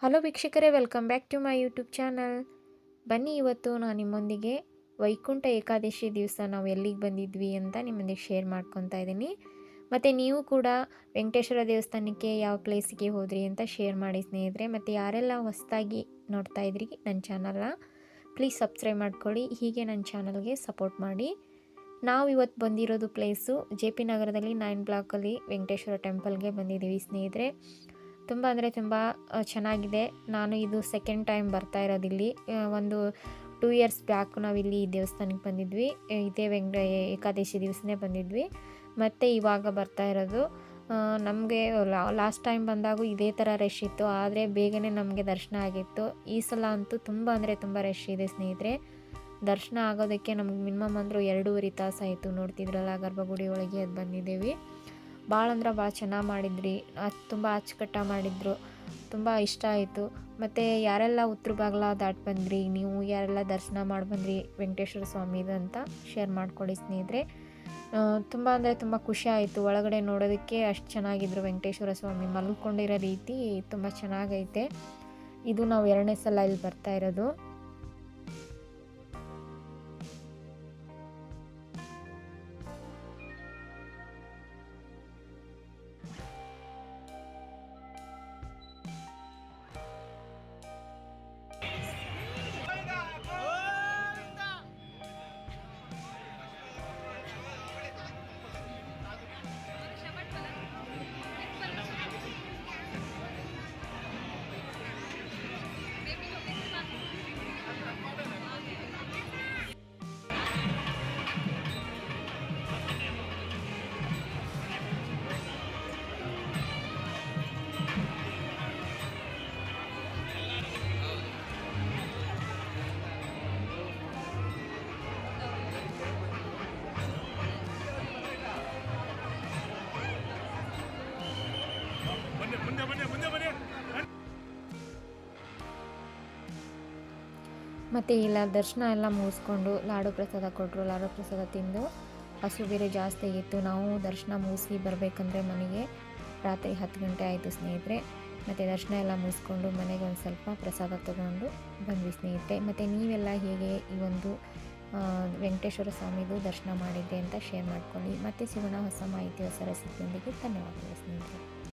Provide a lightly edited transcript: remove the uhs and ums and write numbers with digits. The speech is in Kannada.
ಹಲೋ ವೀಕ್ಷಕರೇ, welcome back to my YouTube channel. ಬನ್ನಿ, ಇವತ್ತು ನಾನು ನಿಮ್ಮೊಂದಿಗೆ ವೈಕುಂಠ ಏಕಾದಶಿ ದಿವಸ ನಾವು ಎಲ್ಲಿಗೆ ಬಂದಿದ್ವಿ ಅಂತ ನಿಮ್ಮೊಂದಿಗೆ ಶೇರ್ ಮಾಡ್ಕೊತಾ ಇದ್ದೀನಿ. ಮತ್ತು ನೀವು ಕೂಡ ವೆಂಕಟೇಶ್ವರ ದೇವಸ್ಥಾನಕ್ಕೆ ಯಾವ ಪ್ಲೇಸಿಗೆ ಹೋದ್ರಿ ಅಂತ ಶೇರ್ ಮಾಡಿ ಸ್ನೇಹಿತರೆ. ಮತ್ತು ಯಾರೆಲ್ಲ ಹೊಸದಾಗಿ ನೋಡ್ತಾ ಇದ್ರಿ ನನ್ನ ಚಾನಲ್ನ, ಪ್ಲೀಸ್ ಸಬ್ಸ್ಕ್ರೈಬ್ ಮಾಡ್ಕೊಳ್ಳಿ. ಹೀಗೆ ನನ್ನ ಚಾನಲ್ಗೆ ಸಪೋರ್ಟ್ ಮಾಡಿ. ನಾವು ಇವತ್ತು ಬಂದಿರೋದು ಪ್ಲೇಸು JP ನಗರದಲ್ಲಿ 9 ಬ್ಲಾಕಲ್ಲಿ ವೆಂಕಟೇಶ್ವರ ಟೆಂಪಲ್ಗೆ ಬಂದಿದ್ದೀವಿ ಸ್ನೇಹಿತರೆ. ತುಂಬ ಅಂದರೆ ತುಂಬ ಚೆನ್ನಾಗಿದೆ. ನಾನು ಇದು ಸೆಕೆಂಡ್ ಟೈಮ್ ಬರ್ತಾ ಇರೋದಿಲ್ಲಿ. ಒಂದು 2 ಇಯರ್ಸ್ ಬ್ಯಾಕ್ ನಾವಿಲ್ಲಿ ಈ ದೇವಸ್ಥಾನಕ್ಕೆ ಬಂದಿದ್ವಿ. ಇದೇ ಏಕಾದಶಿ ದಿವಸನೇ ಬಂದಿದ್ವಿ. ಮತ್ತು ಇವಾಗ ಬರ್ತಾ ಇರೋದು. ನಮಗೆ ಲಾಸ್ಟ್ ಟೈಮ್ ಬಂದಾಗೂ ಇದೇ ಥರ ರಶ್ ಇತ್ತು, ಆದರೆ ಬೇಗನೆ ನಮಗೆ ದರ್ಶನ ಆಗಿತ್ತು. ಈ ಸಲ ಅಂತೂ ತುಂಬ ಅಂದರೆ ತುಂಬ ರಶ್ ಇದೆ ಸ್ನೇಹಿತರೆ. ದರ್ಶನ ಆಗೋದಕ್ಕೆ ನಮ್ಗೆ ಮಿನಿಮಮ್ ಅಂದರೂ 2.5 ತಾಸು ಆಯಿತು. ನೋಡ್ತಿದ್ರಲ್ಲ, ಗರ್ಭಗುಡಿ ಒಳಗೆ ಅದು ಬಂದಿದ್ದೇವೆ. ಭಾಳ ಅಂದ್ರೆ ಭಾಳ ಚೆನ್ನಾಗಿ ಮಾಡಿದ್ರಿ. ತುಂಬ ಅಚ್ಚುಕಟ್ಟಾಗಿ ಮಾಡಿದ್ರು. ತುಂಬ ಇಷ್ಟ ಆಯಿತು. ಮತ್ತು ಯಾರೆಲ್ಲ ಉತ್ತರ ಬಾಗಿಲ ದಾಟಿ ಬಂದ್ರಿ, ನೀವು ಯಾರೆಲ್ಲ ದರ್ಶನ ಮಾಡಿ ಬಂದ್ರಿ ವೆಂಕಟೇಶ್ವರ ಸ್ವಾಮಿದು ಅಂತ ಶೇರ್ ಮಾಡ್ಕೊಳ್ಳಿ ಸ್ನೇಹಿತರೆ. ತುಂಬ ಅಂದರೆ ತುಂಬ ಖುಷಿ ಆಯಿತು. ಒಳಗಡೆ ನೋಡೋದಕ್ಕೆ ಅಷ್ಟು ಚೆನ್ನಾಗಿದ್ರು. ವೆಂಕಟೇಶ್ವರ ಸ್ವಾಮಿ ಮಲ್ಕೊಂಡಿರೋ ರೀತಿ ತುಂಬ ಚೆನ್ನಾಗೈತೆ. ಇದು ನಾವು 2ನೇ ಸಲ ಇಲ್ಲಿ ಬರ್ತಾ ಇರೋದು. ಮತ್ತು ಇಲ್ಲ ದರ್ಶನ ಎಲ್ಲ ಮುಗಿಸ್ಕೊಂಡು ಲಾಡು ಪ್ರಸಾದ ಕೊಟ್ಟರು. ಲಾಡು ಪ್ರಸಾದ ತಿಂದು ಹಸು ಬೇರೆ ಜಾಸ್ತಿ ಆಗಿತ್ತು. ನಾವು ದರ್ಶನ ಮುಗಿಸಿ ಬರಬೇಕಂದ್ರೆ ಮನೆಗೆ ರಾತ್ರಿ 10 ಗಂಟೆ ಆಯಿತು ಸ್ನೇಹಿತರೆ. ಮತ್ತು ದರ್ಶನ ಎಲ್ಲ ಮುಗಿಸ್ಕೊಂಡು ಮನೆಗೆ ಒಂದು ಸ್ವಲ್ಪ ಪ್ರಸಾದ ತೊಗೊಂಡು ಬಂದ್ವಿ ಸ್ನೇಹಿತರೆ. ಮತ್ತು ನೀವೆಲ್ಲ ಹೇಗೆ ಈ ಒಂದು ವೆಂಕಟೇಶ್ವರ ಸ್ವಾಮಿದು ದರ್ಶನ ಮಾಡಿದ್ದೆ ಅಂತ ಶೇರ್ ಮಾಡ್ಕೊಳ್ಳಿ. ಮತ್ತು ಸಿಗೋಣ ಹೊಸ ಮಾಹಿತಿ, ಹೊಸ ರೆಸಿಪಿಯೊಂದಿಗೆ. ಧನ್ಯವಾದಗಳು ಸ್ನೇಹಿತರೆ.